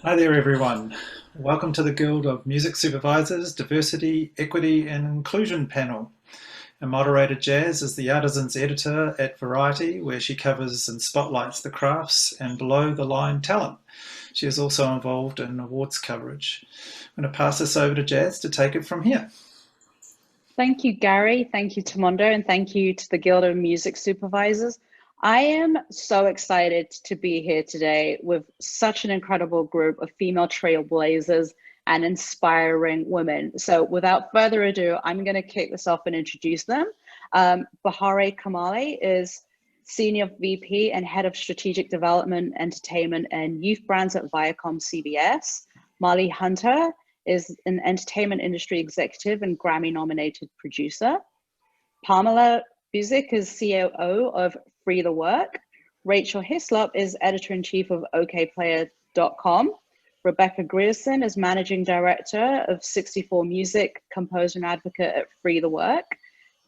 Hi there, everyone. Welcome to the Guild of Music Supervisors Diversity, Equity and Inclusion panel. And Moderator Jazz is the Artisans editor at Variety, where she covers and spotlights the crafts and below the line talent. She is also involved in awards coverage. I'm going to pass this over to Jazz to take it from here. Thank you, Gary. Thank you to Mondo, and thank you to the Guild of Music Supervisors. I am so excited to be here today with such an incredible group of female trailblazers and inspiring women. So without further ado, I'm going to kick this off and introduce them. Bahereh Kamali is Senior VP and Head of Strategic Development, Entertainment and Youth Brands at Viacom CBS. Marley Hunter is an entertainment industry executive and Grammy-nominated producer. Pamala Buzick is COO of Free the Work. Rachel Hislop is editor-in-chief of OkayPlayer.com. Rebecca Grierson is managing director of 64 Music, composer and advocate at Free the Work.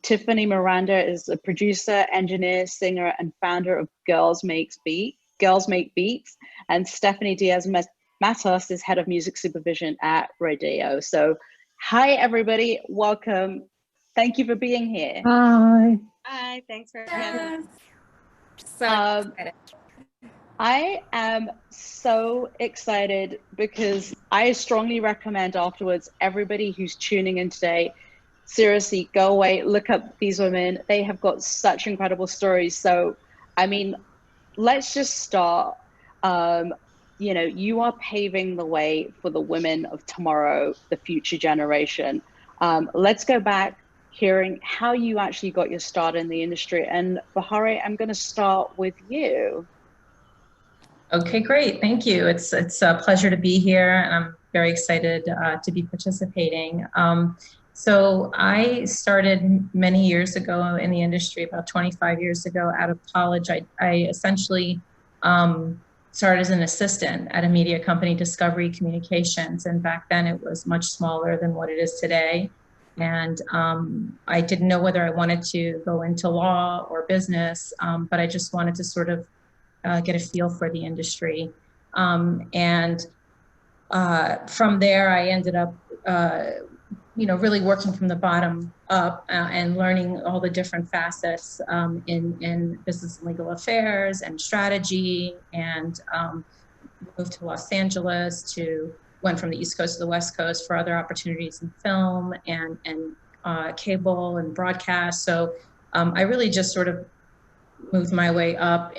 Tiffany Miranda is a producer, engineer, singer, and founder of Girls Make Beats. And Stephanie Diaz-Matos is head of music supervision at Raedio. So, hi everybody, welcome. Thank you for being here. Hi. Hi, thanks for having me. So excited. I am so excited because I strongly recommend afterwards, everybody who's tuning in today, seriously, go away, look up these women. They have got such incredible stories. So, I mean, let's just start. You know, you are paving the way for the women of tomorrow, the future generation. Let's go back hearing how you actually got your start in the industry. And Bahereh, I'm going to start with you. Okay, great. Thank you. It's a pleasure to be here, and I'm very excited to be participating. So I started many years ago in the industry, about 25 years ago, out of college. I essentially started as an assistant at a media company, Discovery Communications, and back then it was much smaller than what it is today. And I didn't know whether I wanted to go into law or business, but I just wanted to sort of get a feel for the industry. And from there, I ended up, really working from the bottom up and learning all the different facets in business and legal affairs and strategy, and moved to Los Angeles went from the East Coast to the West Coast for other opportunities in film and cable and broadcast. So I really just sort of moved my way up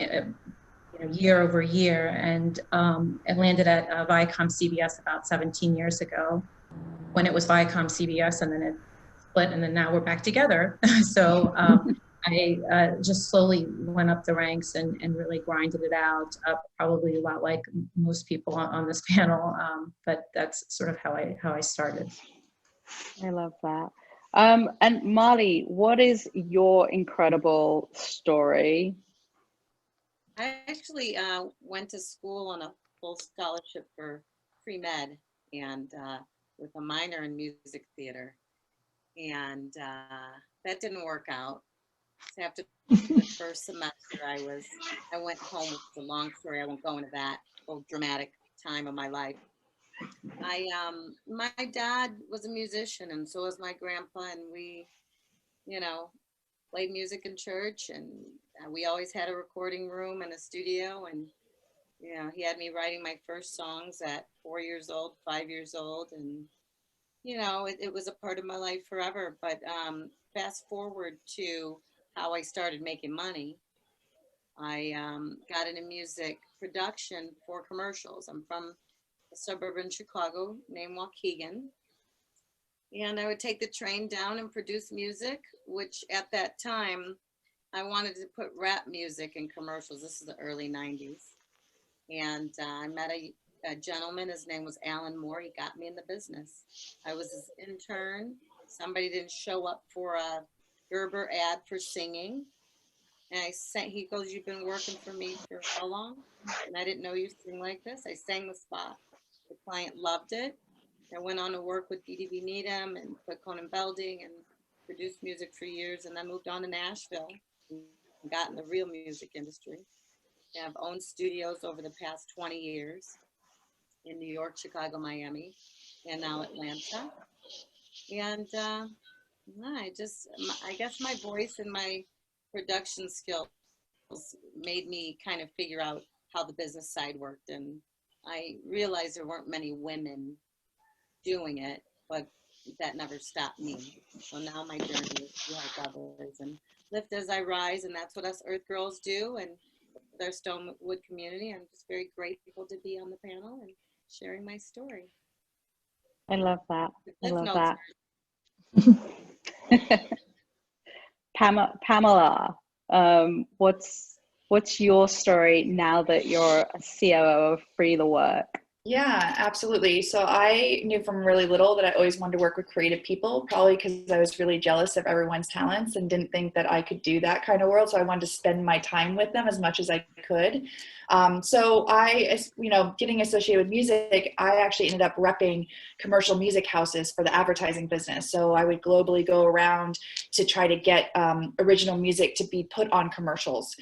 year over year, and landed at Viacom CBS about 17 years ago, when it was Viacom CBS, and then it split, and then now we're back together. So I just slowly went up the ranks and really grinded it out, probably a lot like most people on this panel, but that's sort of how I started. I love that. And Marley, what is your incredible story? I actually went to school on a full scholarship for pre-med, and with a minor in music theater, and that didn't work out. So after the first semester, I went home. It's a long story. I won't go into that whole dramatic time of my life. My dad was a musician, and so was my grandpa, and we, played music in church, and we always had a recording room and a studio, and he had me writing my first songs at 4 years old, 5 years old, and it was a part of my life forever. But fast forward to how I started making money. I got into music production for commercials. I'm from a suburb in Chicago named Waukegan. And I would take the train down and produce music, which at that time, I wanted to put rap music in commercials. This is the early 90s. And I met a gentleman. His name was Alan Moore. He got me in the business. I was his intern. Somebody didn't show up for a Gerber ad for singing. And he goes, "You've been working for me for how long?" And I didn't know you sing like this. I sang the spot. The client loved it. I went on to work with DDB Needham and Quick Conan Belding and produced music for years, and then moved on to Nashville and got in the real music industry. And I've owned studios over the past 20 years. in New York, Chicago, Miami, and now Atlanta. And I guess my voice and my production skills made me kind of figure out how the business side worked. And I realized there weren't many women doing it, but that never stopped me. So now my journey is to help others and lift as I rise. And that's what us Earth Girls do. And with our StoneWood community, I'm just very grateful to be on the panel and sharing my story. I love that. I love that. Pamela, what's your story now that you're a COO of Free the Work? Yeah, absolutely. So I knew from really little that I always wanted to work with creative people, probably because I was really jealous of everyone's talents and didn't think that I could do that kind of world. So I wanted to spend my time with them as much as I could. So I, getting associated with music, I actually ended up repping commercial music houses for the advertising business. So I would globally go around to try to get original music to be put on commercials.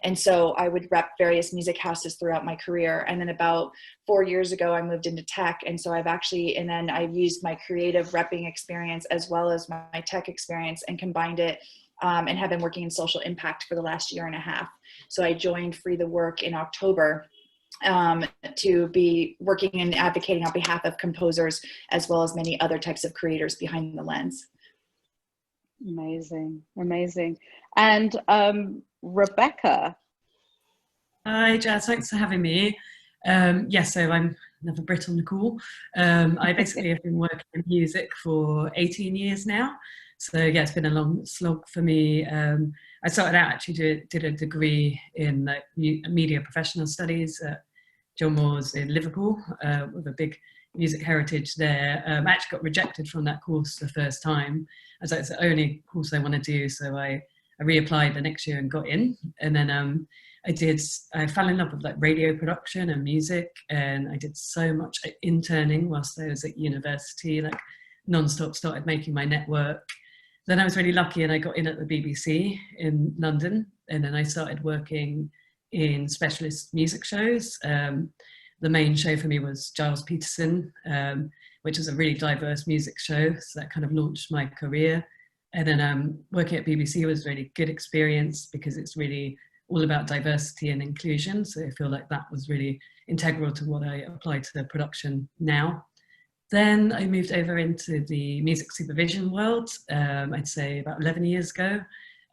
And so I would rep various music houses throughout my career. And then about 4 years ago, I moved into tech. And so I've used my creative repping experience as well as my tech experience and combined it and have been working in social impact for the last year and a half. So I joined Free the Work in October to be working and advocating on behalf of composers as well as many other types of creators behind the lens. Amazing, amazing. And Rebecca. Hi, Jazz. Thanks for having me. So I'm another Brit on the call. I basically have been working in music for 18 years now. So yeah, it's been a long slog for me. I started out actually did a degree in media professional studies at John Moores in Liverpool with a big music heritage there. I actually got rejected from that course the first time, as it's the only course I want to do. So I reapplied the next year and got in. And then I fell in love with like radio production and music, and I did so much interning whilst I was at university, like non-stop, started making my network. Then I was really lucky and I got in at the BBC in London, and then I started working in specialist music shows. The main show for me was Giles Peterson, which is a really diverse music show. So that kind of launched my career. And then working at BBC was a really good experience because it's really all about diversity and inclusion. So I feel like that was really integral to what I apply to production now. Then I moved over into the music supervision world, I'd say about 11 years ago.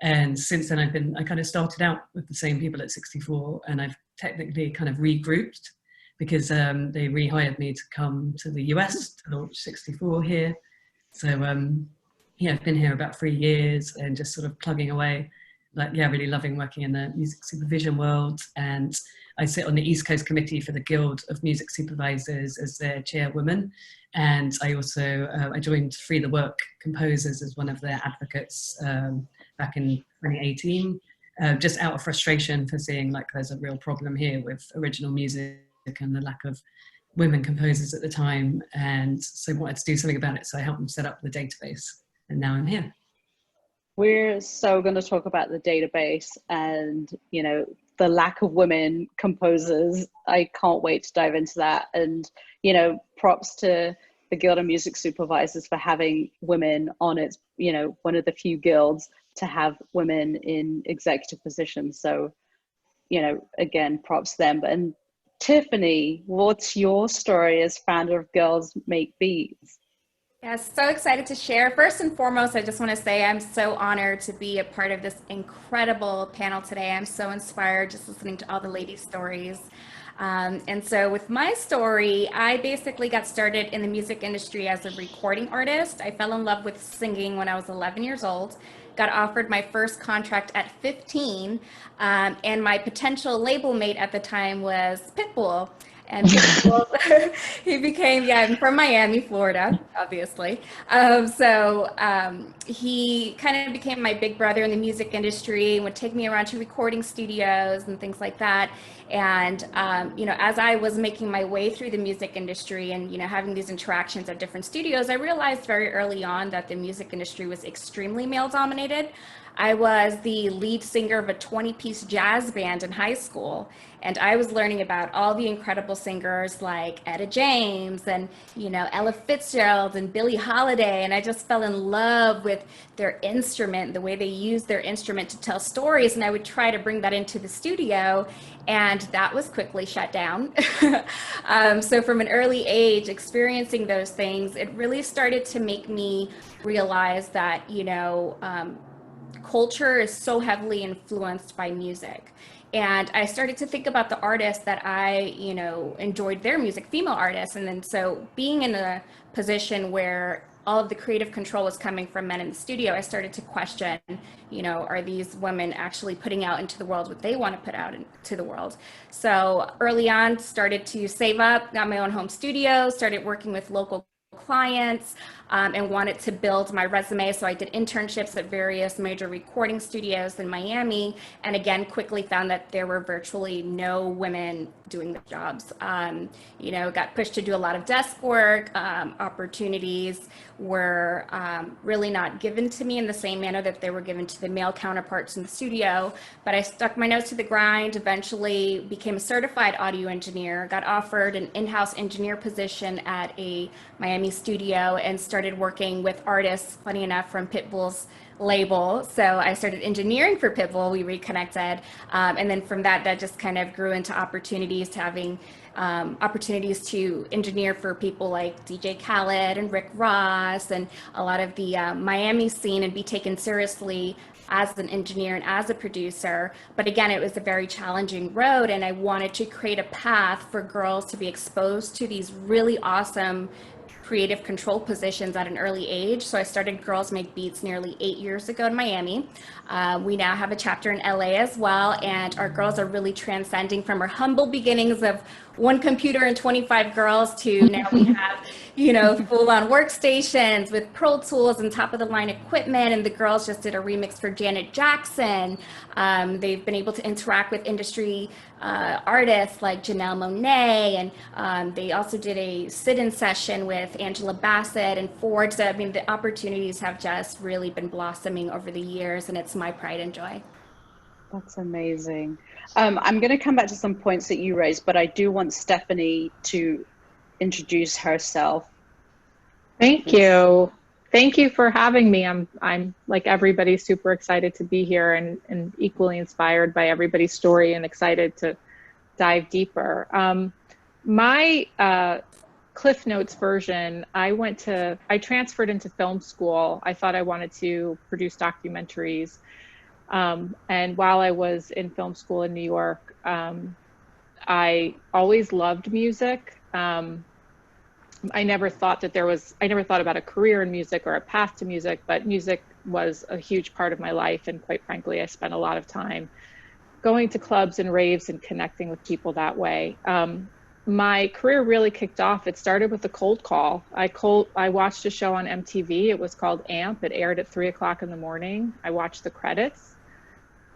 And since then I kind of started out with the same people at SixtyFour, and I've technically kind of regrouped because they rehired me to come to the US to launch SixtyFour here. So yeah, I've been here about 3 years and just sort of plugging away, really loving working in the music supervision world. And I sit on the East Coast Committee for the Guild of Music Supervisors as their chairwoman. And I also, I joined Free the Work Composers as one of their advocates back in 2018, just out of frustration for seeing like there's a real problem here with original music and the lack of women composers at the time. And so I wanted to do something about it. So I helped them set up the database, and now I'm here. We're so going to talk about the database and, the lack of women composers. I can't wait to dive into that. And, props to the Guild of Music Supervisors for having women on its, one of the few guilds to have women in executive positions. So, again, props to them. And Tiffany, what's your story as founder of Girls Make Beats? Yes, so excited to share. First and foremost, I just want to say I'm so honored to be a part of this incredible panel today. I'm so inspired just listening to all the ladies' stories. And so with my story, I basically got started in the music industry as a recording artist. I fell in love with singing when I was 11 years old, got offered my first contract at 15, and my potential label mate at the time was Pitbull. And he became, I'm from Miami, Florida, obviously. So he kind of became my big brother in the music industry and would take me around to recording studios and things like that. And, you know, as I was making my way through the music industry and, you know, having these interactions at different studios, I realized very early on that the music industry was extremely male dominated. I was the lead singer of a 20-piece jazz band in high school, and I was learning about all the incredible singers like Etta James and, you know, Ella Fitzgerald and Billie Holiday, and I just fell in love with their instrument, the way they used their instrument to tell stories, and I would try to bring that into the studio, and that was quickly shut down. So from an early age, experiencing those things, it really started to make me realize that, you know, culture is so heavily influenced by music. And I started to think about the artists that I, you know, enjoyed their music, female artists. And then so being in a position where all of the creative control was coming from men in the studio, I started to question, you know, are these women actually putting out into the world what they want to put out into the world? So early on, started to save up, got my own home studio, started working with local clients, and wanted to build my resume. So I did internships at various major recording studios in Miami, and again, quickly found that there were virtually no women doing the jobs. You know, got pushed to do a lot of desk work. Opportunities were really not given to me in the same manner that they were given to the male counterparts in the studio, but I stuck my nose to the grind, eventually became a certified audio engineer, got offered an in-house engineer position at a Miami studio, and started working with artists, funny enough, from Pitbull's label. So I started engineering for Pitbull, we reconnected, and then from that just kind of grew into opportunities to having opportunities to engineer for people like DJ Khaled and Rick Ross and a lot of the Miami scene, and be taken seriously as an engineer and as a producer. But again, it was a very challenging road, and I wanted to create a path for girls to be exposed to these really awesome creative control positions at an early age. So I started Girls Make Beats nearly 8 years ago in Miami. We now have a chapter in LA as well, and our girls are really transcending from our humble beginnings of one computer and 25 girls to now we have, you know, full-on workstations with Pro Tools and top-of-the-line equipment, and the girls just did a remix for Janet Jackson. They've been able to interact with industry artists like Janelle Monáe, and they also did a sit-in session with Angela Bassett and Ford. So, I mean, the opportunities have just really been blossoming over the years, and it's my pride and joy. That's amazing. I'm going to come back to some points that you raised, but I do want Stephanie to introduce herself. Thank you. Thank you for having me. I'm like everybody, super excited to be here, and equally inspired by everybody's story and excited to dive deeper. My Cliff Notes version, I transferred into film school. I thought I wanted to produce documentaries. And while I was in film school in New York, I always loved music. I never thought about a career in music or a path to music, but music was a huge part of my life. And quite frankly, I spent a lot of time going to clubs and raves and connecting with people that way. My career really kicked off. It started with a cold call. I watched a show on MTV. It was called AMP. It aired at 3 o'clock in the morning. I watched the credits,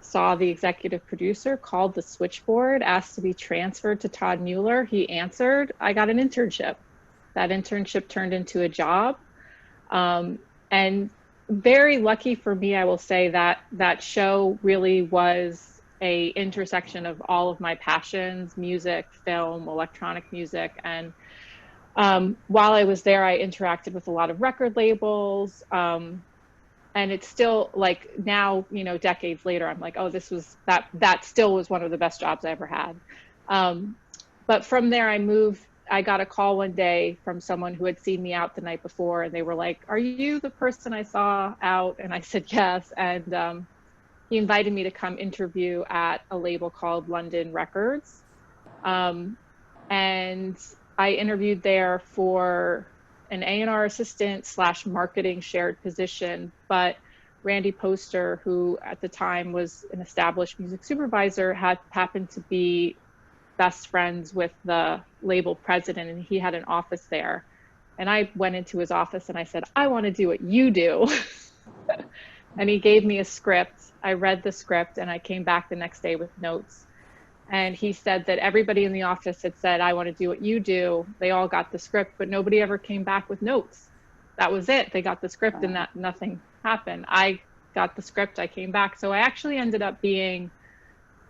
saw the executive producer, called the switchboard, asked to be transferred to Todd Mueller. He answered. I got an internship. That internship turned into a job. And very lucky for me, I will say that that show really was a intersection of all of my passions: music, film, electronic music. And while I was there, I interacted with a lot of record labels. And it's still like now, you know, decades later, I'm like, oh, that still was one of the best jobs I ever had. But from there, I got a call one day from someone who had seen me out the night before, and they were like, are you the person I saw out? And I said, yes. And he invited me to come interview at a label called London Records. And I interviewed there for an A&R assistant / marketing shared position, but Randy Poster, who at the time was an established music supervisor, happened to be best friends with the label president, and he had an office there. And I went into his office and I said, I want to do what you do. And he gave me a script. I read the script and I came back the next day with notes. And he said that everybody in the office had said, I want to do what you do. They all got the script, but nobody ever came back with notes. That was it. They got the script and that nothing happened. I got the script, I came back. So I actually ended up being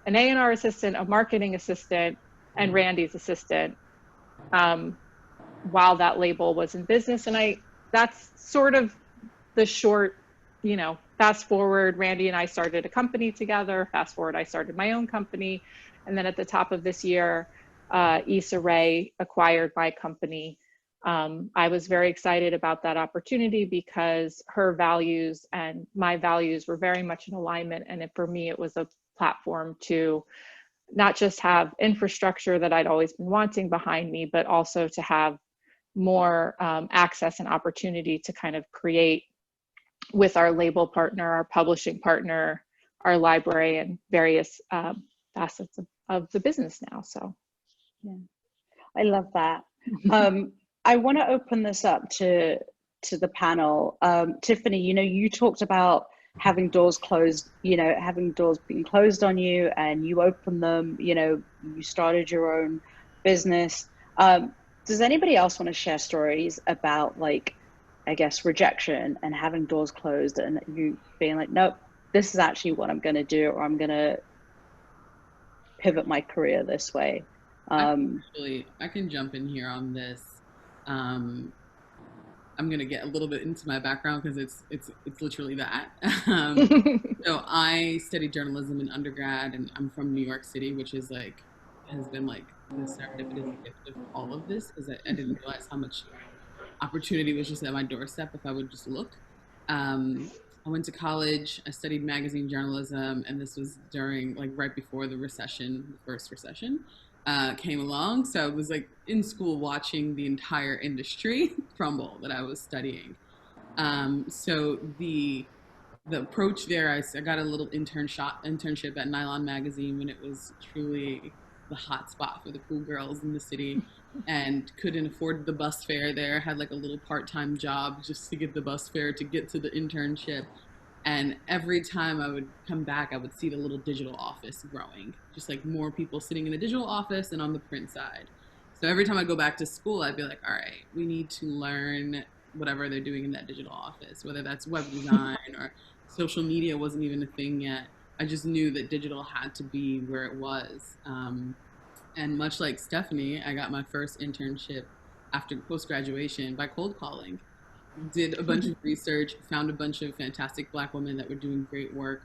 an A&R assistant, a marketing assistant, and Randy's assistant while that label was in business. And that's sort of the short, you know, fast forward, Randy and I started a company together. Fast forward, I started my own company. And then at the top of this year, Issa Rae acquired my company. I was very excited about that opportunity because her values and my values were very much in alignment. And for me, it was a platform to not just have infrastructure that I'd always been wanting behind me, but also to have more access and opportunity to kind of create with our label partner, our publishing partner, our library, and various facets of the business now. So, yeah. I love that. I want to open this up to the panel. Tiffany, you know, you talked about having doors closed, you know, having doors being closed on you and you opened them, you know, you started your own business. Does anybody else want to share stories about, like, I guess, rejection and having doors closed and you being like, nope, this is actually what I'm going to do, or I'm going to pivot my career this way? I can jump in here on this. I'm going to get a little bit into my background because it's literally that. So I studied journalism in undergrad, and I'm from New York City, which is like, has been like the serendipitous gift of all of this, because I didn't realize how much opportunity was just at my doorstep if I would just look. I went to college, I studied magazine journalism, and this was during, like, right before the recession, the first recession came along. So I was like in school watching the entire industry crumble that I was studying. So the approach there, I got a little internship at Nylon magazine when it was truly the hot spot for the cool girls in the city, and couldn't afford the bus fare there. Had like a little part-time job just to get the bus fare to get to the internship. And every time I would come back, I would see the little digital office growing, just like more people sitting in the digital office and on the print side. So every time I go back to school, I'd be like, all right, we need to learn whatever they're doing in that digital office, whether that's web design or social media wasn't even a thing yet. I just knew that digital had to be where it was. And much like Stephanie, I got my first internship after post-graduation by cold calling. Did a bunch of research, found a bunch of fantastic Black women that were doing great work,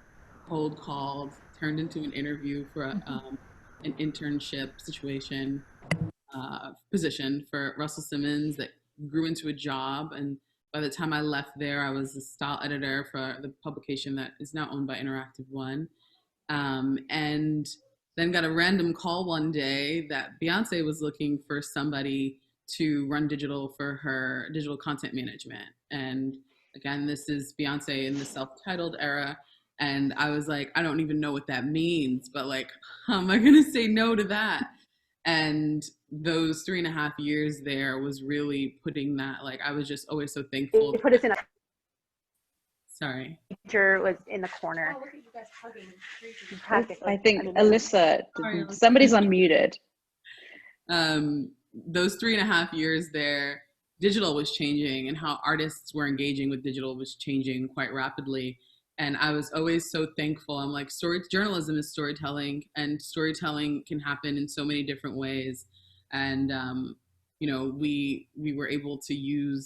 cold called, turned into an interview for an internship position for Russell Simmons that grew into a job. And by the time I left there, I was the style editor for the publication that is now owned by Interactive One. And then got a random call one day that Beyonce was looking for somebody to run digital for her digital content management. And again, this is Beyonce in the self-titled era. And I was like, I don't even know what that means, but like, how am I going to say no to that? And those 3.5 years there was really putting that, like, I was just always so thankful. They put us in a Sorry. Teacher was in the corner. Oh, look at you guys hugging. I think Alyssa, somebody's unmuted. Those 3.5 years there, digital was changing, and how artists were engaging with digital was changing quite rapidly. And I was always so thankful. I'm like, journalism is storytelling, and storytelling can happen in so many different ways. And you know, we were able to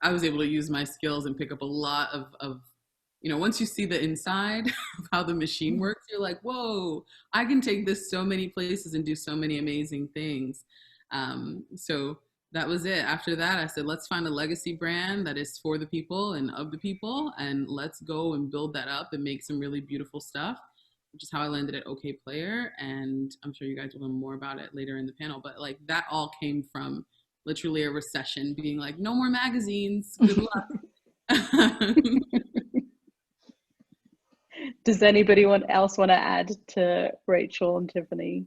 I was able to use my skills and pick up a lot of you know, once you see the inside of how the machine works, you're like, whoa, I can take this so many places and do so many amazing things. So that was it. After that, I said, let's find a legacy brand that is for the people and of the people, and let's go and build that up and make some really beautiful stuff, which is how I landed at OkayPlayer. And I'm sure you guys will learn more about it later in the panel, but like that all came from literally a recession, being like, no more magazines, good luck. Does anybody else want to add to Rachel and Tiffany?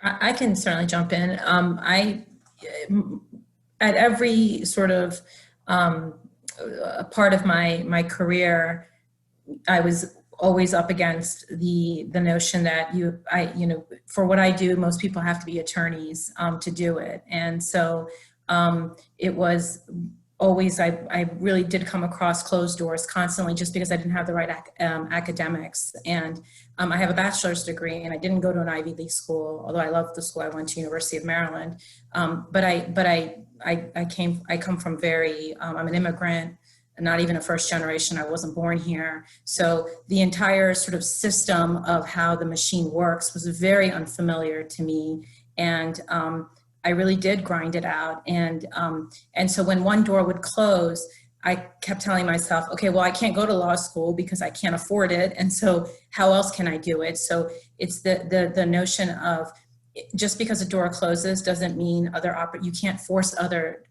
I can certainly jump in. At every sort of a part of my career, I was always up against the notion that for what I do, most people have to be attorneys to do it. And so it was always, I really did come across closed doors constantly just because I didn't have the right academics. And I have a bachelor's degree and I didn't go to an Ivy League school, although I loved the school. I went to University of Maryland. But I come from I'm an immigrant, not even a first generation. I wasn't born here. So the entire sort of system of how the machine works was very unfamiliar to me. And I really did grind it out. And so when one door would close, I kept telling myself, okay, well, I can't go to law school because I can't afford it. And so how else can I do it? So it's the notion of just because a door closes doesn't mean you can't force other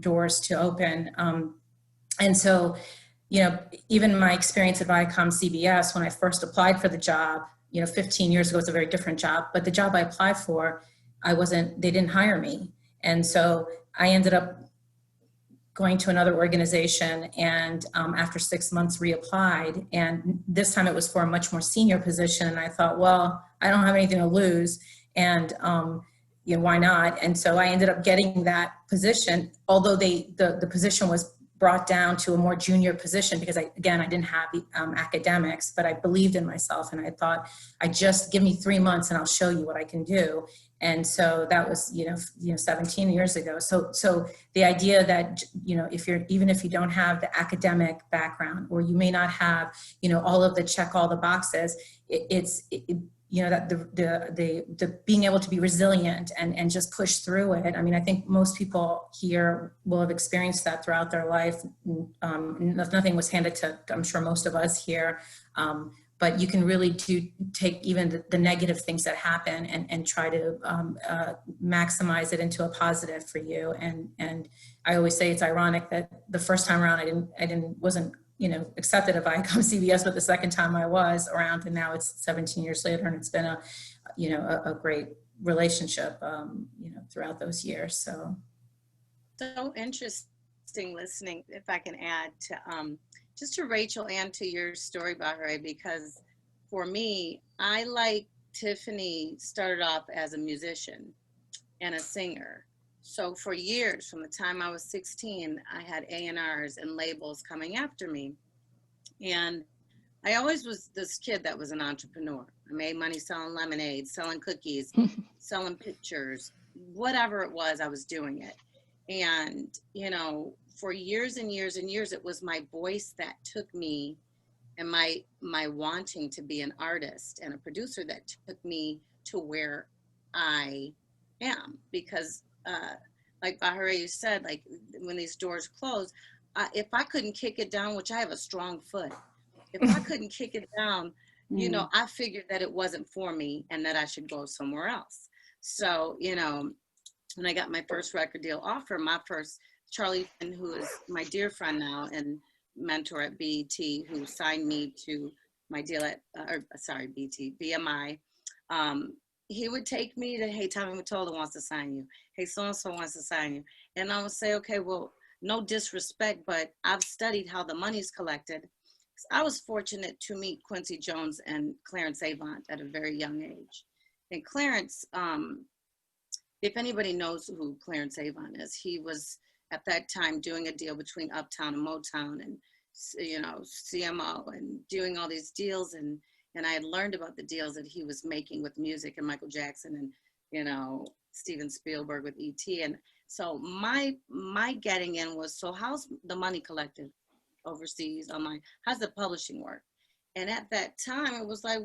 doors to open. And so, even my experience at Viacom CBS, when I first applied for the job, 15 years ago, it's a very different job, but the job I applied for, they didn't hire me. And so I ended up going to another organization and after 6 months reapplied. And this time it was for a much more senior position. And I thought, well, I don't have anything to lose. And why not? And so I ended up getting that position, although the position was brought down to a more junior position because I didn't have the academics, but I believed in myself and I thought, just give me 3 months and I'll show you what I can do. And so that was, 17 years ago. So the idea that, even if you don't have the academic background, or you may not have, all of the check all the boxes, that the being able to be resilient and just push through it. I mean, I think most people here will have experienced that throughout their life. Nothing was handed to, I'm sure, most of us here. But you can really take even the negative things that happen and try to maximize it into a positive for you. And I always say it's ironic that the first time around I wasn't accepted at Viacom CBS, but the second time I was around, and now it's 17 years later, and it's been a great relationship, throughout those years. So interesting listening, if I can add to, just to Rachel and to your story, Bahereh, because for me, I, like Tiffany, started off as a musician and a singer. So for years, from the time I was 16, I had A&Rs and labels coming after me. And I always was this kid that was an entrepreneur. I made money selling lemonade, selling cookies, selling pictures, whatever it was, I was doing it. And, for years and years and years, it was my voice that took me, and my wanting to be an artist and a producer that took me to where I am. Because like Bahereh, you said, like when these doors close, if I couldn't kick it down, which I have a strong foot, if I couldn't kick it down, I figured that it wasn't for me and that I should go somewhere else. So, when I got my first record deal offer, my first, Charlie, who is my dear friend now and mentor at BET, who signed me to my deal at, BMI, he would take me to, hey, Tommy Mottola wants to sign you. Hey, so-and-so wants to sign you. And I would say, okay, well, no disrespect, but I've studied how the money's collected. I was fortunate to meet Quincy Jones and Clarence Avant at a very young age. And Clarence, if anybody knows who Clarence Avant is, he was at that time doing a deal between Uptown and Motown and, CMO and doing all these deals. And I had learned about the deals that he was making with music and Michael Jackson and, Steven Spielberg with E.T. And so my getting in was, so how's the money collected overseas? How's the publishing work? And at that time, it was like,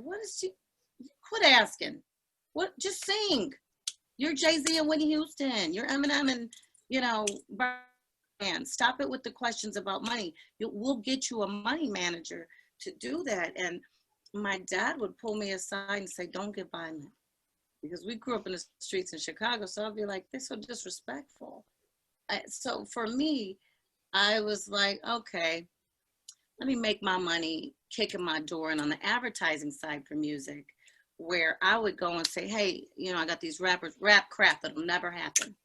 quit asking. Just sing. You're Jay-Z and Whitney Houston. You're Eminem and, and stop it with the questions about money. We'll get you a money manager to do that. And my dad would pull me aside and say, don't get by me. Because we grew up in the streets in Chicago. So I'd be like, they're so disrespectful. So for me, I was like, okay, let me make my money kicking my door in on the advertising side for music, where I would go and say, hey, I got these rappers, rap crap that'll never happen.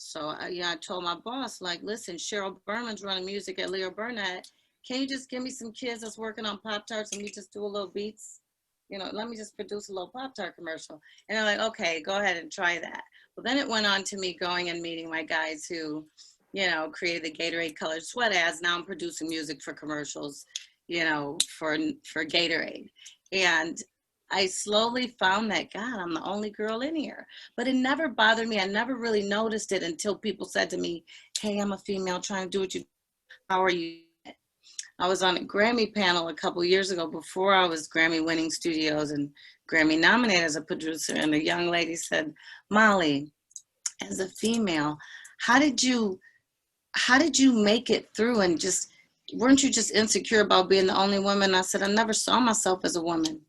So I told my boss, like, listen, Cheryl Berman's running music at Leo Burnett. Can you just give me some kids that's working on Pop-Tarts and we just do a little beats? Let me just produce a little Pop-Tart commercial. And they're like, okay, go ahead and try that. Well, then it went on to me going and meeting my guys who, created the Gatorade colored sweat ads. Now I'm producing music for commercials, for Gatorade. And I slowly found that, God, I'm the only girl in here. But it never bothered me. I never really noticed it until people said to me, hey, I'm a female trying to do what you do. How are you? I was on a Grammy panel a couple years ago before I was Grammy winning studios and Grammy nominated as a producer. And a young lady said, Molly, as a female, how did you make it through, and weren't you just insecure about being the only woman? I said, I never saw myself as a woman.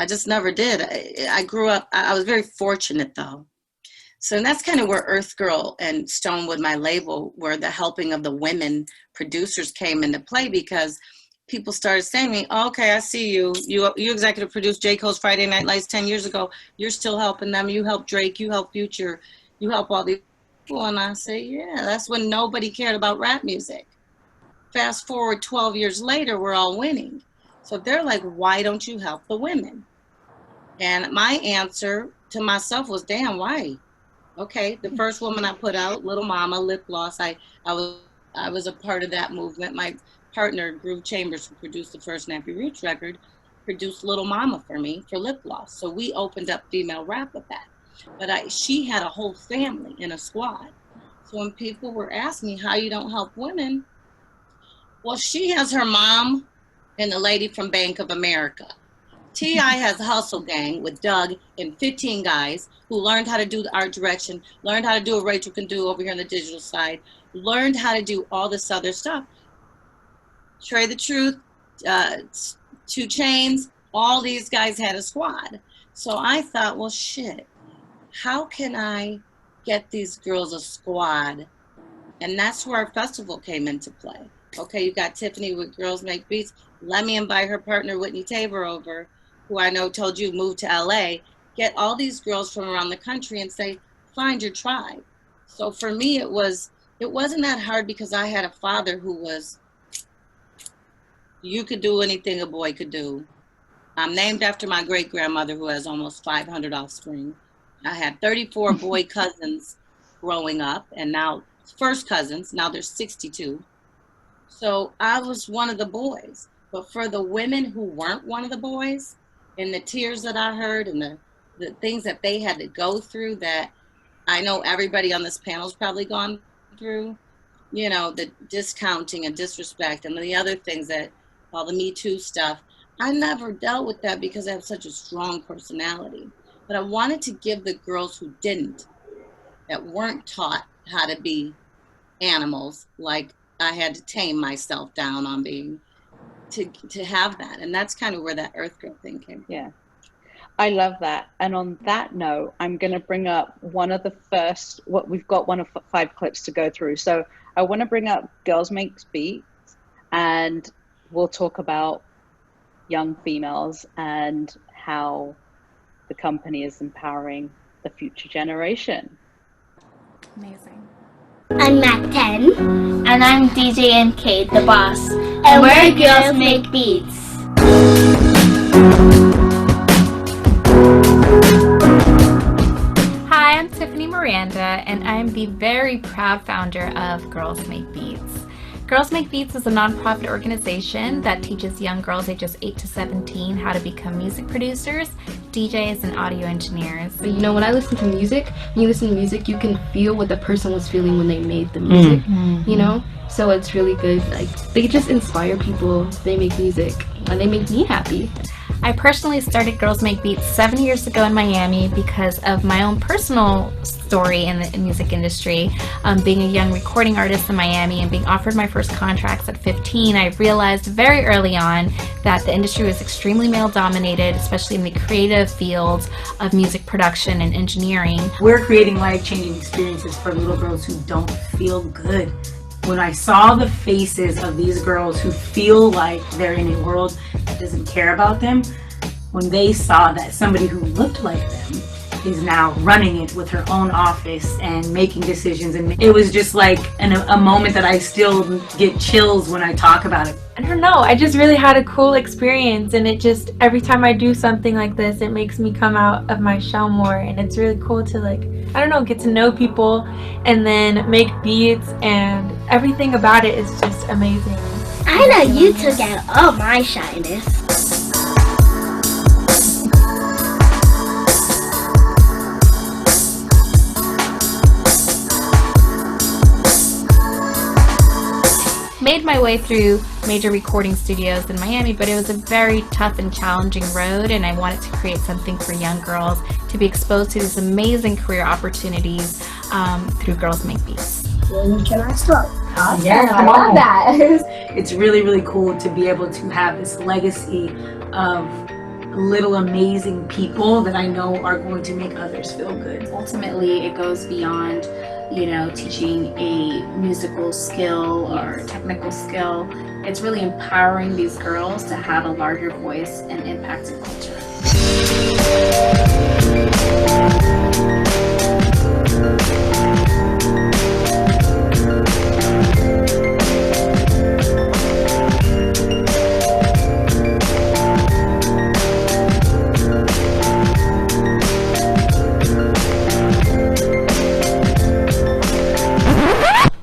I just never did. I grew up, I was very fortunate though. So that's kind of where EarthGirl and StoneWood, my label, where the helping of the women producers came into play, because people started saying to me, oh, okay, I see you. You executive produced J. Cole's Friday Night Lights 10 years ago. You're still helping them. You help Drake, you help Future, you help all these people. And I say, yeah, that's when nobody cared about rap music. Fast forward 12 years later, we're all winning. So they're like, why don't you help the women? And my answer to myself was, damn, why? Okay, the first woman I put out, Little Mama, lip gloss, I was a part of that movement. My partner, Groove Chambers, who produced the first Nappy Roots record, produced Little Mama for me for lip gloss. So we opened up female rap with that. But she had a whole family in a squad. So when people were asking me how you don't help women, well, she has her mom and the lady from Bank of America. T.I. has a hustle gang with Doug and 15 guys who learned how to do the art direction, learned how to do what Rachel can do over here on the digital side, learned how to do all this other stuff. Trey the Truth, 2 Chainz, all these guys had a squad. So I thought, well, shit, how can I get these girls a squad? And that's where our festival came into play. Okay, you got Tiffany with Girls Make Beats. Let me invite her partner, Whitney Tabor, over, who I know told you moved to LA. Get all these girls from around the country and say, find your tribe. So for me, it wasn't that hard, because I had a father who was, you could do anything a boy could do. I'm named after my great-grandmother, who has almost 500 offspring. I had 34 boy cousins growing up, and now first cousins, now there's 62. So I was one of the boys. But for the women who weren't one of the boys, and the tears that I heard and the things that they had to go through, that I know everybody on this panel's probably gone through, the discounting and disrespect and the other things, that all the Me Too stuff, I never dealt with that because I have such a strong personality. But I wanted to give the girls who didn't, that weren't taught how to be animals, like I had to tame myself down on being, to have that. And that's kind of where that EarthGirl thing came from. Yeah, I love that. And on that note, I'm going to bring up one of the first, we've got one of 5 clips to go through. So I want to bring up Girls Make Beats, and we'll talk about young females and how the company is empowering the future generation. Amazing. I'm Mac 10. And I'm DJ NK, the boss. And we're Girls Make Beats. Hi, I'm Tiffany Miranda, and I'm the very proud founder of Girls Make Beats. Girls Make Beats is a nonprofit organization that teaches young girls ages 8 to 17 how to become music producers, DJs, and audio engineers. You know, when I listen to music, when you listen to music, you can feel what the person was feeling when they made the music, you know? So it's really good. Like, they just inspire people, they make music, and they make me happy. I personally started Girls Make Beats 7 years ago in Miami because of my own personal story in the music industry. Being a young recording artist in Miami and being offered my first contracts at 15, I realized very early on that the industry was extremely male-dominated, especially in the creative fields of music production and engineering. We're creating life-changing experiences for little girls who don't feel good. When I saw the faces of these girls who feel like they're in a world that doesn't care about them, when they saw that somebody who looked like them is now running it with her own office and making decisions. And it was just like a moment that I still get chills when I talk about it. I don't know, I just really had a cool experience, and it just, every time I do something like this, it makes me come out of my shell more, and it's really cool to, like, I don't know, get to know people and then make beats, and everything about it is just amazing. I know you took out all my shyness. Made my way through major recording studios in Miami, but it was a very tough and challenging road, and I wanted to create something for young girls to be exposed to these amazing career opportunities through Girls Make Beats. When can I start? Yeah, I love that. It's really, really cool to be able to have this legacy of little amazing people that I know are going to make others feel good. Ultimately, it goes beyond, you know, teaching a musical skill or technical skill. It's really empowering these girls to have a larger voice and impact in culture.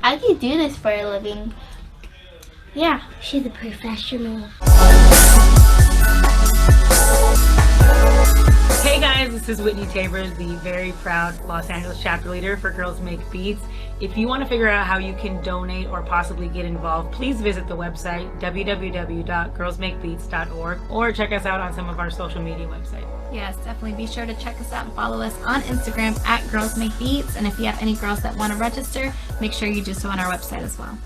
I can do this for a living. Yeah, she's a professional. Hey guys, this is Whitney Tabor, the very proud Los Angeles chapter leader for Girls Make Beats. If you want to figure out how you can donate or possibly get involved, please visit the website www.girlsmakebeats.org or check us out on some of our social media websites. Yes, definitely be sure to check us out and follow us on Instagram at Girls Make Beats. And if you have any girls that want to register, make sure you do so on our website as well.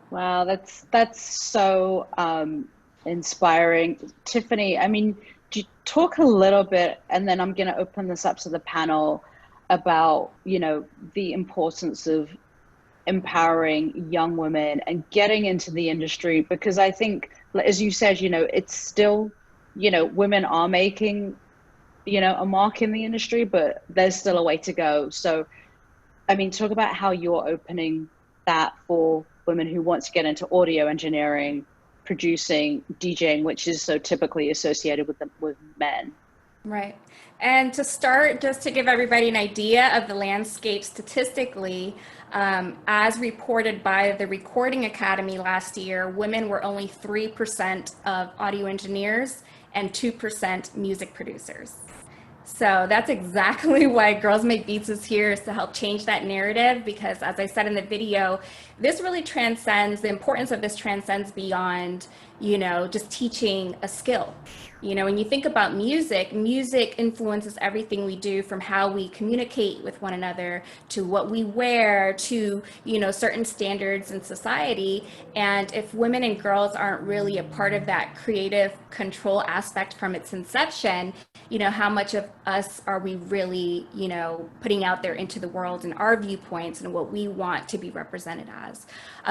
Wow, that's so inspiring. Tiffany, I mean, do you talk a little bit, and then I'm going to open this up to the panel about, you know, the importance of empowering young women and getting into the industry, because I think, as you said, you know, it's still, you know, women are making, you know, a mark in the industry, but there's still a way to go. So, I mean, talk about how you're opening that for women who want to get into audio engineering, producing, DJing, which is so typically associated with men. Right. And to start, just to give everybody an idea of the landscape statistically, as reported by the Recording Academy last year, women were only 3% of audio engineers and 2% music producers. So that's exactly why Girls Make Beats is here, is to help change that narrative, because as I said in the video, this really transcends, the importance of this transcends beyond, you know, just teaching a skill. You know, when you think about music, music influences everything we do, from how we communicate with one another, to what we wear, to, you know, certain standards in society. And if women and girls aren't really a part of that creative control aspect from its inception, you know, how much of us are we really, you know, putting out there into the world and our viewpoints and what we want to be represented as.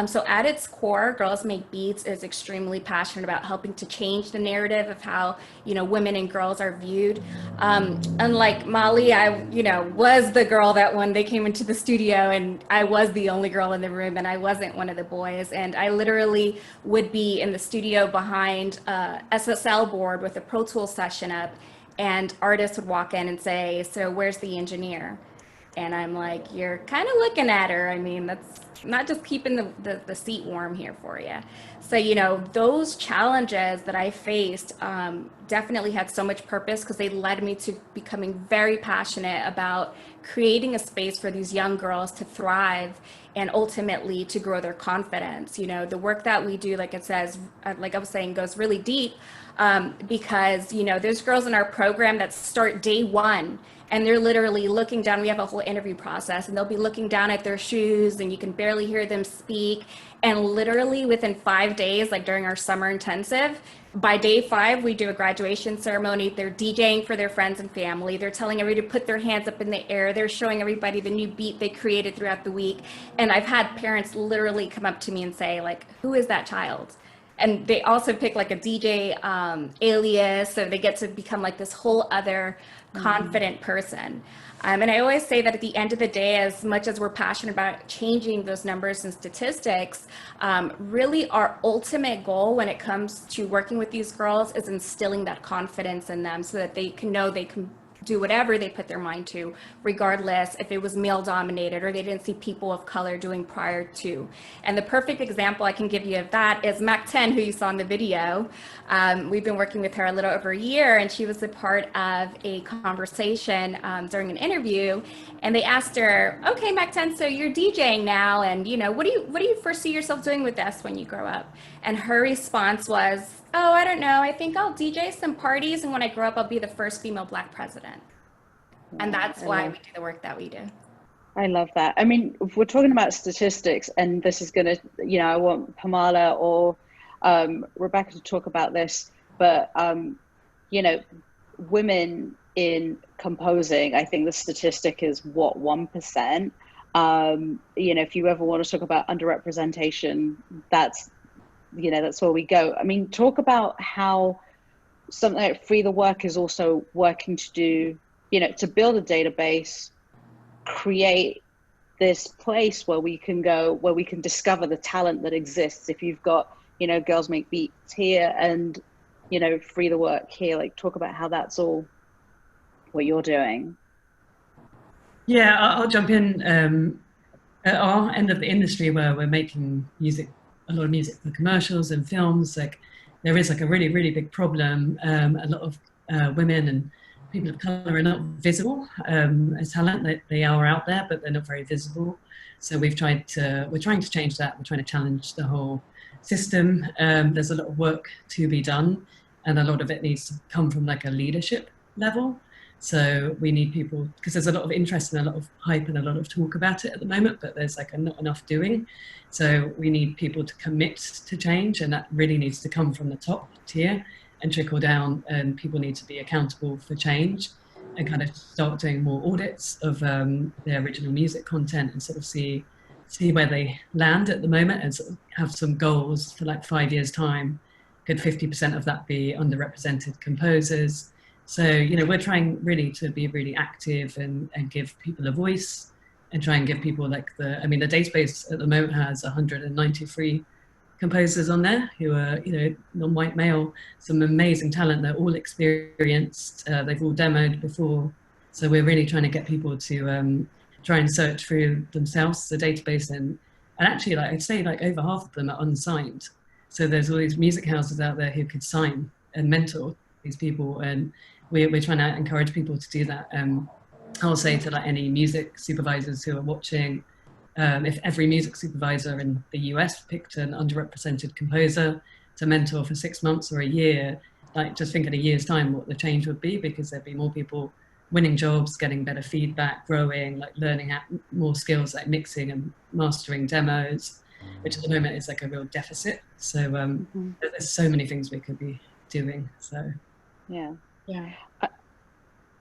So at its core, Girls Make Beats is extremely passionate about helping to change the narrative of how, you know, women and girls are viewed. Unlike Molly, I, you know, was the girl that when they came into the studio, and I was the only girl in the room, and I wasn't one of the boys. And I literally would be in the studio behind a SSL board with a Pro Tools session up, and artists would walk in and say, "So where's the engineer?" And I'm like, "You're kind of looking at her. I mean, that's not just keeping the seat warm here for you." So, you know, those challenges that I faced definitely had so much purpose, because they led me to becoming very passionate about creating a space for these young girls to thrive and ultimately to grow their confidence. You know, the work that we do, like it says, like I was saying, goes really deep, because, you know, there's girls in our program that start day one, and they're literally looking down. We have a whole interview process, and they'll be looking down at their shoes, and you can barely hear them speak. And literally within 5 days, like during our summer intensive, by day 5, we do a graduation ceremony. They're DJing for their friends and family. They're telling everybody to put their hands up in the air. They're showing everybody the new beat they created throughout the week. And I've had parents literally come up to me and say, like, "Who is that child?" and they also pick like a DJ alias, so they get to become like this whole other confident person. And I always say that at the end of the day, as much as we're passionate about changing those numbers and statistics, really our ultimate goal when it comes to working with these girls is instilling that confidence in them so that they can know they can do whatever they put their mind to, regardless if it was male dominated or they didn't see people of color doing prior to. And the perfect example I can give you of that is Mac 10, who you saw in the video. We've been working with her a little over a year, and she was a part of a conversation during an interview, and they asked her, okay, Mac 10, so you're DJing now, and you know, what do you foresee yourself doing with this when you grow up? And her response was, oh, I don't know. I think I'll DJ some parties, and when I grow up, I'll be the first female Black president. And that's why we do the work that we do. I love that. I mean, if we're talking about statistics, and this is going to, you know, I want Pamala or Rebecca to talk about this, but, you know, women in composing, I think the statistic is what, 1%? You know, if you ever want to talk about underrepresentation, that's, you know, that's where we go. I mean, talk about how something like Free the Work is also working to do, you know, to build a database, create this place where we can go, where we can discover the talent that exists. If you've got, you know, Girls Make Beats here and, you know, Free the Work here, like talk about how that's all what you're doing. Yeah, I'll jump in. At our end of the industry, where we're making music, a lot of music for commercials and films, like there is like a really, really big problem. A lot of women and people of color are not visible as talent. They are out there, but they're not very visible. So we're trying to change that. We're trying to challenge the whole system. There's a lot of work to be done, and a lot of it needs to come from like a leadership level. So we need people, because there's a lot of interest and a lot of hype and a lot of talk about it at the moment, but there's like not enough doing. So we need people to commit to change, and that really needs to come from the top tier and trickle down, and people need to be accountable for change and kind of start doing more audits of their original music content and sort of see where they land at the moment, and sort of have some goals for like 5 years time. Could 50% of that be underrepresented composers? So, you know, we're trying really to be really active and give people a voice and try and give people like the database at the moment has 193 composers on there who are, you know, non-white male, some amazing talent. They're all experienced. They've all demoed before. So we're really trying to get people to try and search through themselves, the database, and actually, like I'd say, like over half of them are unsigned. So there's all these music houses out there who could sign and mentor these people, and we're trying to encourage people to do that. I'll say to like any music supervisors who are watching, if every music supervisor in the US picked an underrepresented composer to mentor for 6 months or a year, like just think in a year's time what the change would be, because there'd be more people winning jobs, getting better feedback, growing, like learning more skills like mixing and mastering demos, which at the moment is like a real deficit. So there's so many things we could be doing. So yeah.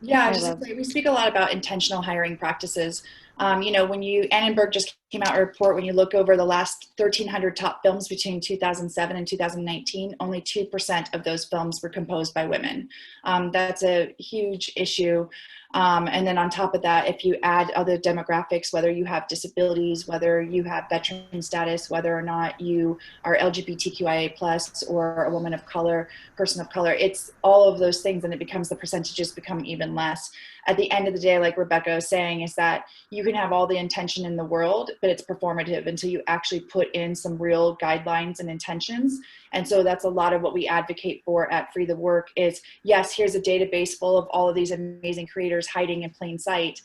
We speak a lot about intentional hiring practices. You know, when Annenberg just came out a report, when you look over the last 1,300 top films between 2007 and 2019, only 2% of those films were composed by women. That's a huge issue. And then on top of that, if you add other demographics, whether you have disabilities, whether you have veteran status, whether or not you are LGBTQIA+ or a woman of color, person of color, it's all of those things, and the percentages become even less. At the end of the day, like Rebecca was saying, is that you can have all the intention in the world, but it's performative until you actually put in some real guidelines and intentions. And so that's a lot of what we advocate for at Free the Work is, yes, here's a database full of all of these amazing creators hiding in plain sight,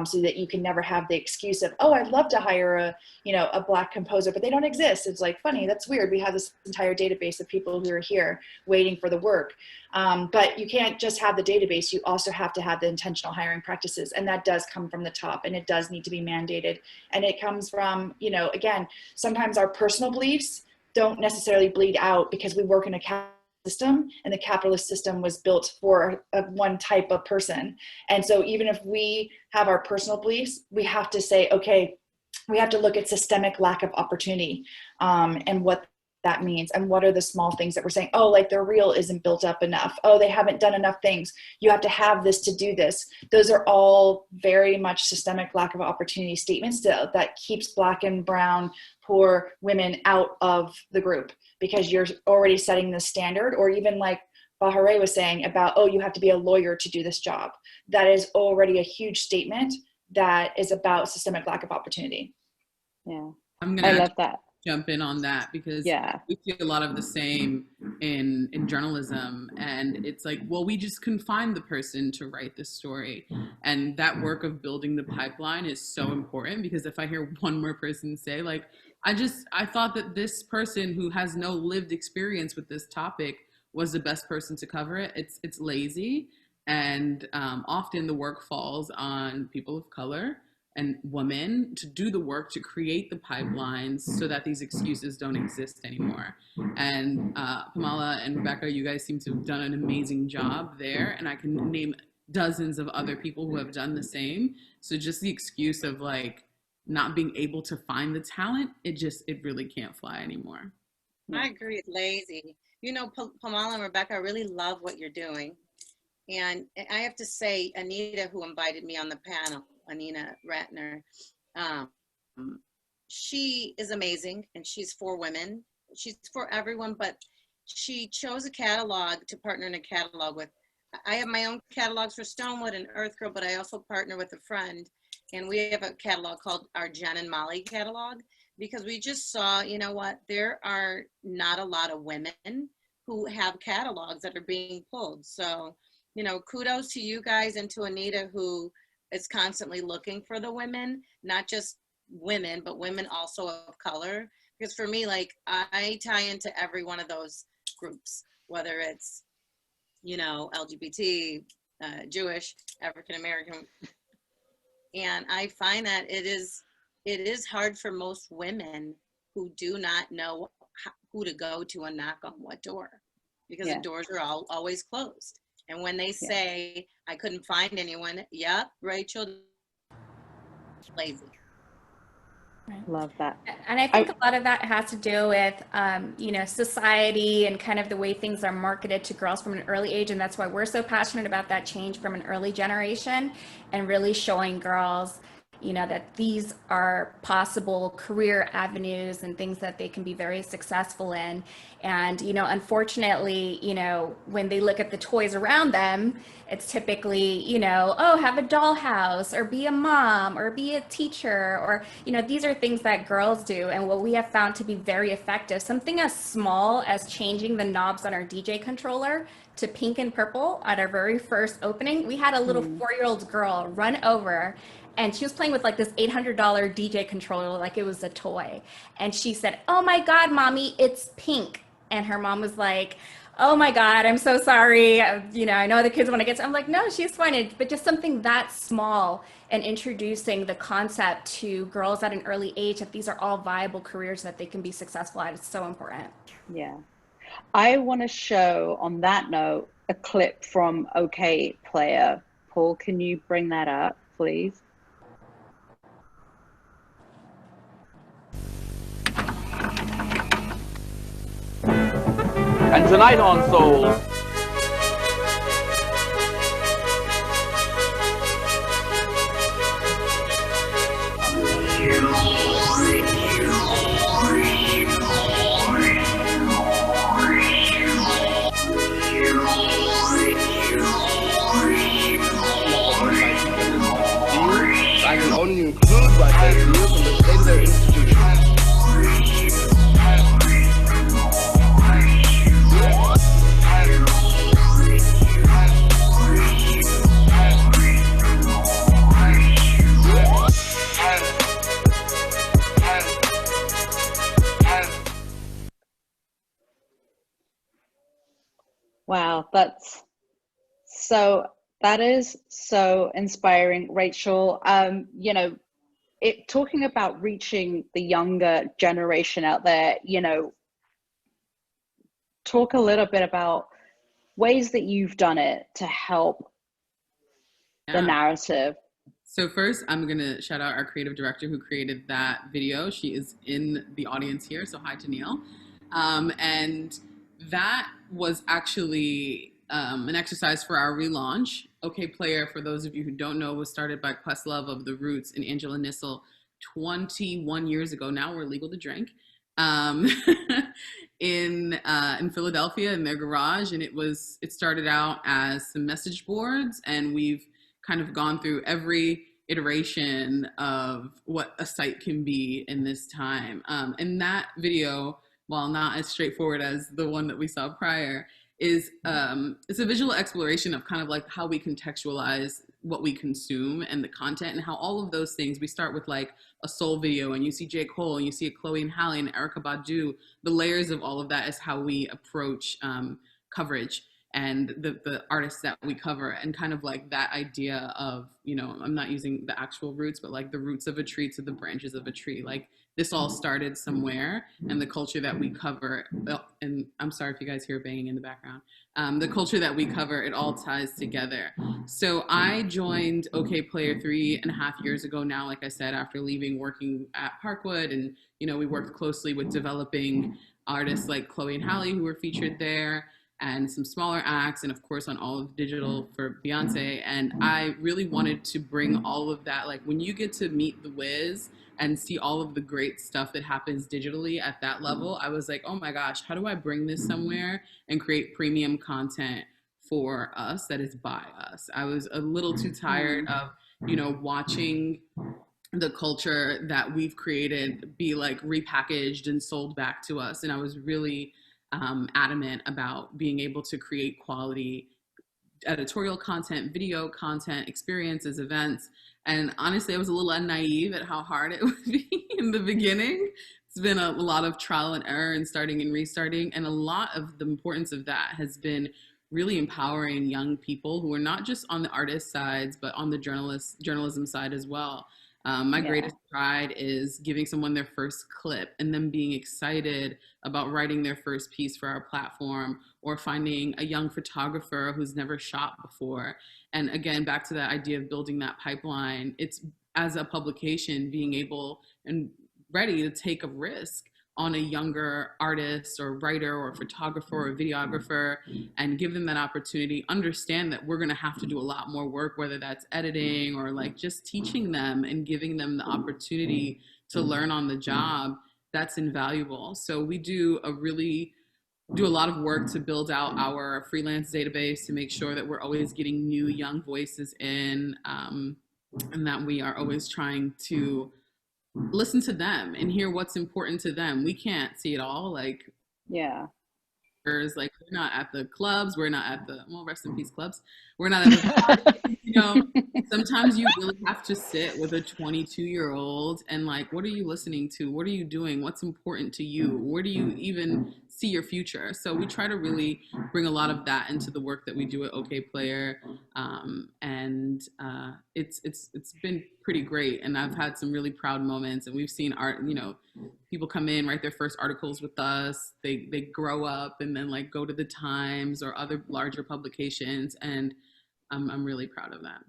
so that you can never have the excuse of, oh, I'd love to hire a Black composer, but they don't exist. It's like, funny, that's weird. We have this entire database of people who are here waiting for the work. But you can't just have the database. You also have to have the intentional hiring practices. And that does come from the top, and it does need to be mandated. And it comes from, you know, again, sometimes our personal beliefs don't necessarily bleed out because we work in a capitalist system, and the capitalist system was built for one type of person. And so even if we have our personal beliefs, we have to say, okay, we have to look at systemic lack of opportunity and what that means, and what are the small things that we're saying, oh, like their reel isn't built up enough, oh, they haven't done enough things, you have to have this to do this. Those are all very much systemic lack of opportunity statements that keeps Black and brown, poor women out of the group, because you're already setting the standard. Or even like Bahereh was saying about, oh, you have to be a lawyer to do this job. That is already a huge statement that is about systemic lack of opportunity. Yeah, I love that. Jump in on that, because we see a lot of the same in journalism, and it's like, well, we just couldn't find the person to write this story. And that work of building the pipeline is so important, because if I hear one more person say like, I thought that this person who has no lived experience with this topic was the best person to cover it, it's lazy. And often the work falls on people of color and women to do the work to create the pipelines so that these excuses don't exist anymore. And Pamala and Rebecca, you guys seem to have done an amazing job there, and I can name dozens of other people who have done the same. So just the excuse of like not being able to find the talent, it really can't fly anymore. I agree, it's lazy. You know, Pamala and Rebecca, I really love what you're doing. And I have to say, Anita, who invited me on the panel, Anita Retnuh, she is amazing, and she's for women. She's for everyone, but she chose a catalog to partner in a catalog with. I have my own catalogs for StoneWood and EarthGirl, but I also partner with a friend, and we have a catalog called our Jen and Molly catalog, because we just saw, you know what, there are not a lot of women who have catalogs that are being pulled. So, you know, kudos to you guys and to Anita, who is constantly looking for the women, not just women, but women also of color. Because for me, like, I tie into every one of those groups, whether it's, you know, LGBT, Jewish, African-American. And I find that it is hard for most women who do not know who to go to and knock on what door, because the doors are always closed. And when they say, I couldn't find anyone, yep, Rachel, lazy. Love that. And I think a lot of that has to do with, you know, society and kind of the way things are marketed to girls from an early age. And that's why we're so passionate about that change from an early generation, and really showing girls, you know, that these are possible career avenues and things that they can be very successful in. And, you know, unfortunately, you know, when they look at the toys around them, it's typically, you know, oh, have a dollhouse, or be a mom, or be a teacher, or, you know, these are things that girls do. And what we have found to be very effective, something as small as changing the knobs on our DJ controller to pink and purple at our very first opening. We had a little 4-year-old girl run over, and she was playing with like this $800 DJ controller like it was a toy. And she said, oh my God, mommy, it's pink. And her mom was like, oh my God, I'm so sorry. You know, I know the kids want to get to, I'm like, no, she's fine. But just something that small, and introducing the concept to girls at an early age that these are all viable careers that they can be successful at, is so important. Yeah. I want to show, on that note, a clip from OkayPlayer. Paul, can you bring that up, please? And tonight on Soul, I can only include what they do from the state of their institution. Wow, that is so inspiring, Rachel. You know, talking about reaching the younger generation out there, you know, talk a little bit about ways that you've done it to help the narrative. So first, I'm going to shout out our creative director who created that video. She is in the audience here, so hi to Neil. And that was actually an exercise for our relaunch. OkayPlayer, for those of you who don't know, was started by Questlove of The Roots and Angela Nissel 21 years ago. Now we're legal to drink. In Philadelphia in their garage, and it started out as some message boards, and we've kind of gone through every iteration of what a site can be in this time. And that video, while not as straightforward as the one that we saw prior, is it's a visual exploration of kind of like how we contextualize what we consume and the content, and how all of those things, we start with like a soul video, and you see J. Cole, and you see a Chloe and Halle and Erykah Badu. The layers of all of that is how we approach coverage and the artists that we cover, and kind of like that idea of, you know, I'm not using the actual roots, but like the roots of a tree to the branches of a tree. Like this all started somewhere, and the culture that we cover, and I'm sorry if you guys hear banging in the background, the culture that we cover, it all ties together. So I joined OkayPlayer 3.5 years ago now, like I said, after leaving working at Parkwood, and, you know, we worked closely with developing artists like Chloe and Halle, who were featured there, and some smaller acts, and of course on all of digital for Beyonce. And I really wanted to bring all of that, like when you get to meet the Wiz and see all of the great stuff that happens digitally at that level, I was like, oh my gosh, how do I bring this somewhere and create premium content for us that is by us? I was a little too tired of, you know, watching the culture that we've created be like repackaged and sold back to us. And I was really adamant about being able to create quality editorial content, video content, experiences, events. And honestly, I was a little naive at how hard it would be in the beginning. It's been a lot of trial and error and starting and restarting. And a lot of the importance of that has been really empowering young people who are not just on the artist sides, but on the journalism side as well. My greatest pride is giving someone their first clip and them being excited about writing their first piece for our platform, or finding a young photographer who's never shot before. And again, back to that idea of building that pipeline, it's as a publication being able and ready to take a risk on a younger artist or writer or photographer or videographer, and give them that opportunity, understand that we're going to have to do a lot more work, whether that's editing or like just teaching them and giving them the opportunity to learn on the job. That's invaluable. So we do a lot of work to build out our freelance database to make sure that we're always getting new young voices in, and that we are always trying to listen to them and hear what's important to them. We can't see it all. Like, like we're not at the clubs, we're not at the, well, rest in peace clubs, we're not at the you know, sometimes you really have to sit with a 22-year-old and like, what are you listening to? What are you doing? What's important to you? Where do you even see your future? So we try to really bring a lot of that into the work that we do at OkayPlayer. And it's been pretty great. And I've had some really proud moments, and we've seen art, you know, people come in, write their first articles with us. They grow up and then like go to the Times or other larger publications. And I'm really proud of that.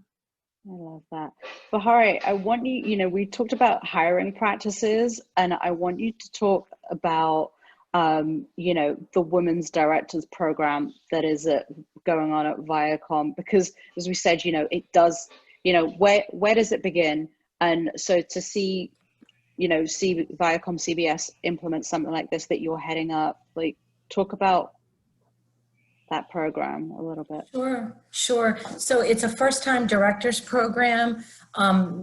I love that. Bahereh, I want you, you know, we talked about hiring practices, and I want you to talk about, you know, the Women's Directors Program that is going on at Viacom, because as we said, you know, it does, you know, where does it begin? And so to see, you know, see Viacom CBS implement something like this that you're heading up, like talk about that program a little bit. Sure. So it's a first-time directors program.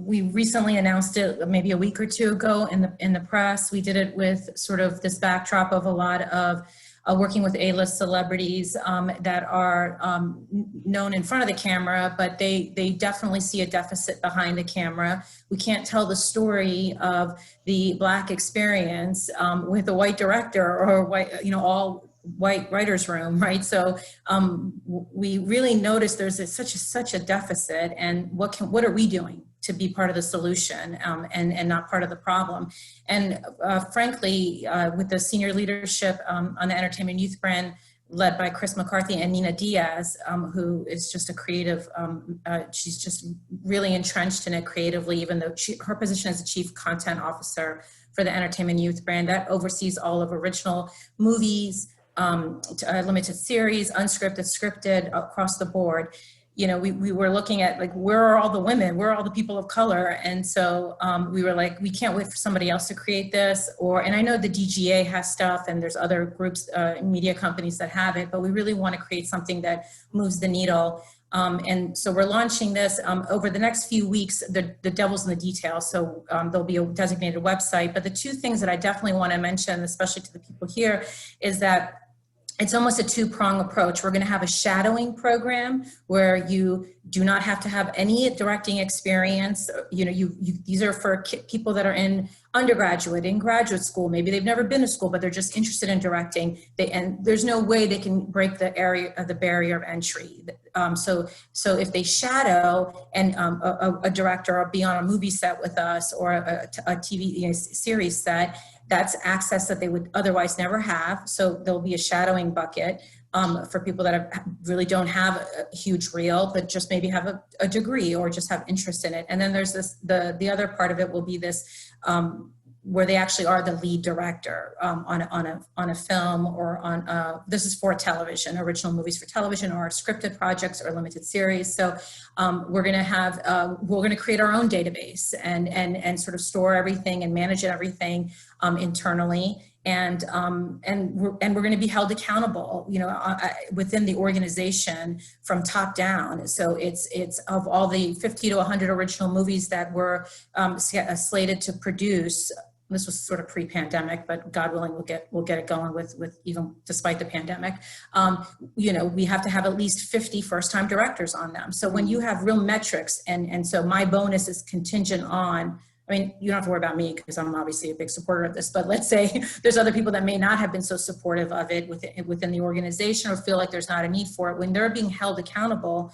We recently announced it maybe a week or two ago in the press. We did it with sort of this backdrop of a lot of working with A-list celebrities that are known in front of the camera, but they definitely see a deficit behind the camera. We can't tell the story of the Black experience with a white director or white, you know, all white writer's room, right? So we really noticed there's such a deficit, and what are we doing to be part of the solution and not part of the problem? And frankly, with the senior leadership on the Entertainment Youth brand, led by Chris McCarthy and Nina Diaz, who is just a creative, she's just really entrenched in it creatively, even though her position as the chief content officer for the Entertainment Youth brand that oversees all of original movies, limited series, unscripted, scripted, across the board. You know, we were looking at like, where are all the women? Where are all the people of color? And so we were like, we can't wait for somebody else to create this. And I know the DGA has stuff and there's other groups, media companies that have it, but we really want to create something that moves the needle. And so we're launching this over the next few weeks. The devil's in the details. So there'll be a designated website. But the two things that I definitely want to mention, especially to the people here, is that it's almost a two-prong approach. We're going to have a shadowing program where you do not have to have any directing experience. You know, these are for people that are in undergraduate, in graduate school. Maybe they've never been to school, but they're just interested in directing. And there's no way they can break the barrier of entry. So if they shadow and a director or be on a movie set with us or a TV series set, that's access that they would otherwise never have. So there'll be a shadowing bucket for people that really don't have a huge reel, but just maybe have a degree or just have interest in it. And then there's this, the other part of it will be this, where they actually are the lead director on a film or on, this is for television, original movies for television or scripted projects or limited series. So we're gonna create our own database and sort of store everything and manage everything internally. And we're going to be held accountable, you know, within the organization from top down. So it's of all the 50 to 100 original movies that were slated to produce. This was sort of pre-pandemic, but God willing, we'll get it going with even despite the pandemic. You know, we have to have at least 50 first-time directors on them. So when you have real metrics, and so my bonus is contingent on. I mean, you don't have to worry about me because I'm obviously a big supporter of this, but let's say there's other people that may not have been so supportive of it within the organization or feel like there's not a need for it. When they're being held accountable,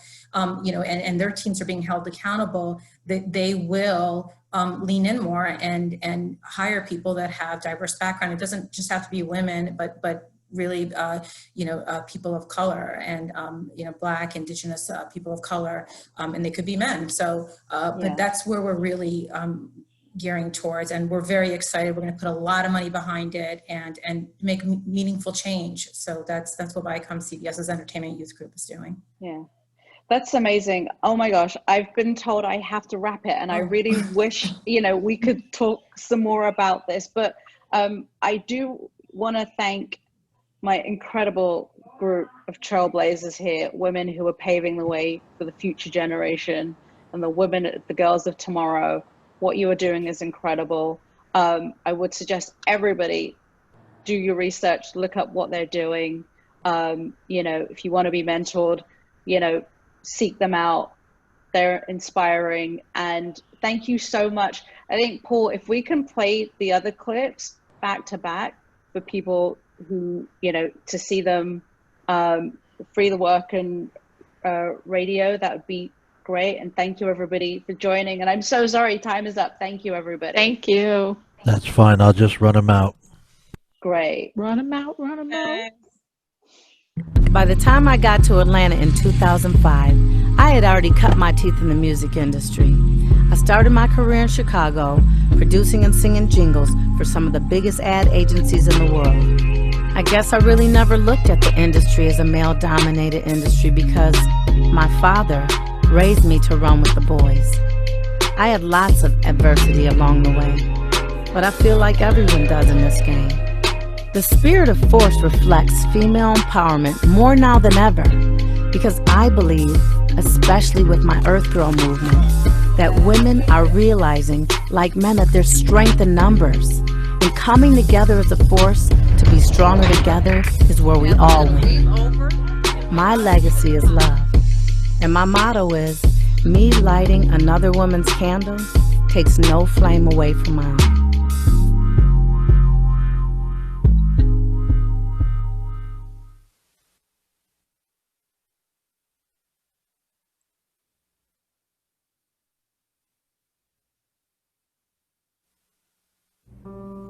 you know, and their teams are being held accountable, they will lean in more and hire people that have diverse background. It doesn't just have to be women, but really, you know, people of color and, you know, Black, Indigenous people of color, and they could be men. So, but that's where we're really gearing towards, and we're very excited. We're going to put a lot of money behind it and make meaningful change. So that's what Viacom CBS's Entertainment Youth Group is doing. Yeah. That's amazing. Oh my gosh, I've been told I have to wrap it, and I really wish, you know, we could talk some more about this, but I do want to thank my incredible group of trailblazers here, women who are paving the way for the future generation and the girls of tomorrow. What you are doing is incredible. I would suggest everybody do your research, look up what they're doing. You know, if you want to be mentored, you know, seek them out. They're inspiring. And thank you so much. I think, Paul, if we can play the other clips back to back for people who, you know, to see them free the work and radio, that would be great. And thank you everybody for joining. And I'm so sorry, time is up. Thank you everybody. Thank you. That's fine. I'll just run them out. Great. Run them out, run them out. By the time I got to Atlanta in 2005, I had already cut my teeth in the music industry. I started my career in Chicago, producing and singing jingles for some of the biggest ad agencies in the world. I guess I really never looked at the industry as a male-dominated industry because my father raised me to run with the boys. I had lots of adversity along the way, but I feel like everyone does in this game. The spirit of force reflects female empowerment more now than ever, because I believe, especially with my EarthGirl movement, that women are realizing, like men, that there's strength in numbers, and coming together as a force to be stronger together is where we all win. My legacy is love, and my motto is, me lighting another woman's candle takes no flame away from my own.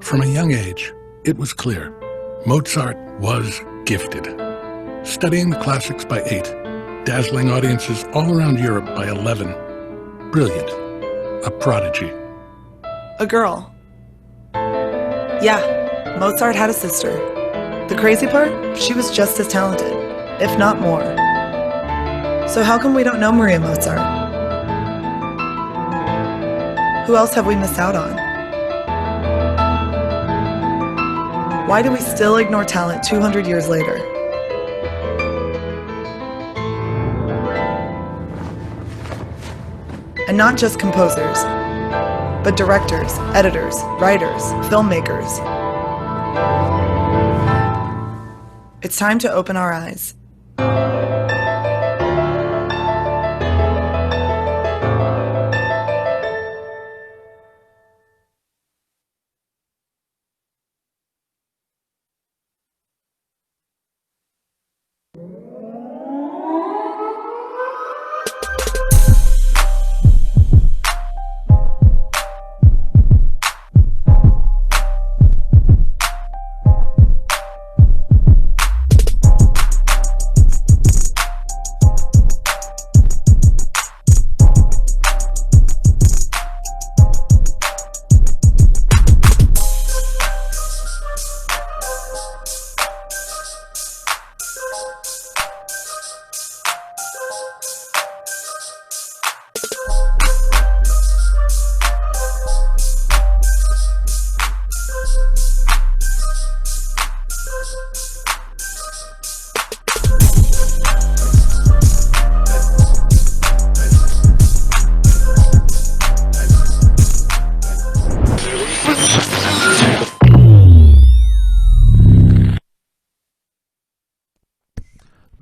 From a young age, it was clear Mozart was gifted. studying the classics by 8, dazzling audiences all around Europe by 11. Brilliant. A prodigy. A girl. Yeah, Mozart had a sister. The crazy part? She was just as talented, if not more. So how come we don't know Maria Mozart? Who else have we missed out on? Why do we still ignore talent 200 years later? And not just composers, but directors, editors, writers, filmmakers. It's time to open our eyes.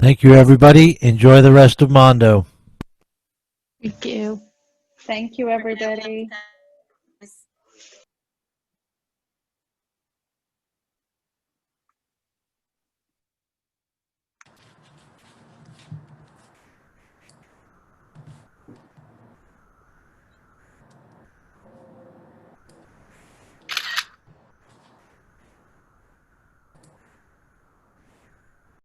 Thank you, everybody. Enjoy the rest of Mondo. Thank you. Thank you, everybody.